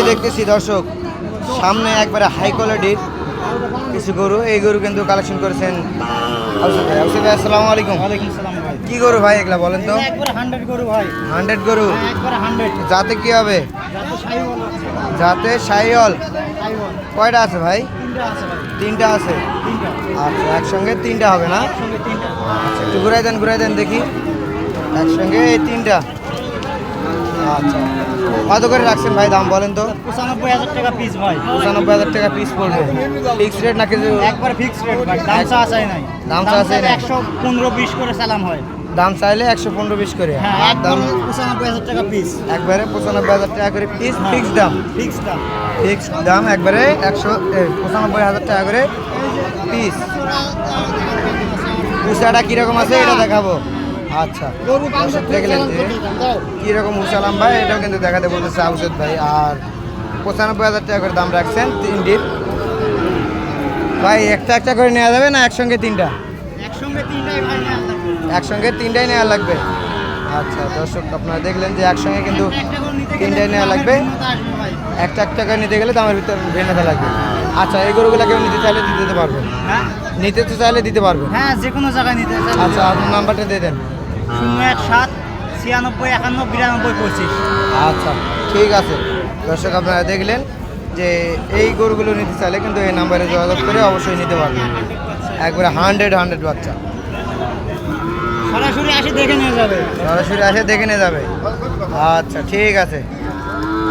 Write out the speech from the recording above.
যে দেখতেছি দর্শক সামনে একবারে হাই কোয়ালিটির কিছু গরু, এই গরু কিন্তু কালেকশন করেছেন আউসেফ ভাই। আউসেফ ভাই আসসালামু আলাইকুম। ওয়ালাইকুম সালাম ভাই। কি গরু ভাই এগুলা বলেন তো? একবারে 100 গরু ভাই। 100 গরু। একবারে 100। যাতে কি হবে? যাতে শাহিওয়াল আছে। যাতে শাহিওয়াল। শাহিওয়াল। কয়টা আছে ভাই? 3টা আছে ভাই। 3টা আছে। 3টা। আচ্ছা একসঙ্গে 3টা হবে না? একসঙ্গে 3টা। আচ্ছা একটু ঘুরাই দেন দেখি। একসঙ্গে এই 3টা। আচ্ছা কত করে রাখছেন ভাই দাম বলেন তো? 95,000 টাকা পিস ভাই। 95,000 টাকা পিস পড়বে। ফিক্স রেট নাকি? একবার ফিক্সড রেট ভাই। দাম চা চাই নাই। দাম চা চাই নাই। 115-20 করে সালাম হয়। দাম চাইলে 115-20 করে। হ্যাঁ আর একদম দাম 95,000 টাকা পিস। একবারে 95,000 টাকা করে পিস। ফিক্স দাম। ফিক্সড দাম। ফিক্স দাম একবারে 95,000 টাকা করে পিস। উষাটা কীরকম আছে এটা দেখাবো। আচ্ছা দেখলেন যে কীরকম উষা লম্বা এটাও কিন্তু দেখাতে বলতেছে আউসেদ ভাই। আর 95,000 টাকা করে দাম রাখছেন 3টির। ভাই একটা করে নেওয়া যাবে না একসঙ্গে 3টা? একসঙ্গে 3টাই ভাই নেওয়া লাগবে। একসঙ্গে 3টাই নেওয়া লাগবে। আচ্ছা দর্শক আপনারা দেখলেন যে একসঙ্গে কিন্তু একটা করে নিতে গেলে 3টাই নেওয়া লাগবে। ভিন্নতা আসবে ভাই। একটা করে নিতে গেলে দামের ভিতরে ভিন্নতা লাগবে। আচ্ছা এই গরুগুলো কেউ নিতে চাইলে দিতে পারবেন? হ্যাঁ নিতে তো চাইলে দিতে পারবেন। হ্যাঁ যে কোনো জায়গায় নিতে চাইলে। আচ্ছা আপনার নাম্বারটা দিয়ে দেন। 017 96 91 92 25। আচ্ছা ঠিক আছে দর্শক আপনারা দেখলেন যে এই গরুগুলো নিতে চাইলে কিন্তু এই নাম্বারে যোগাযোগ করে অবশ্যই নিতে পারবেন। একবারে 100 বাচ্চা সরাসরি আসে দেখে নিয়ে যাবে। সরাসরি আসে দেখে নিয়ে যাবে। আচ্ছা ঠিক আছে।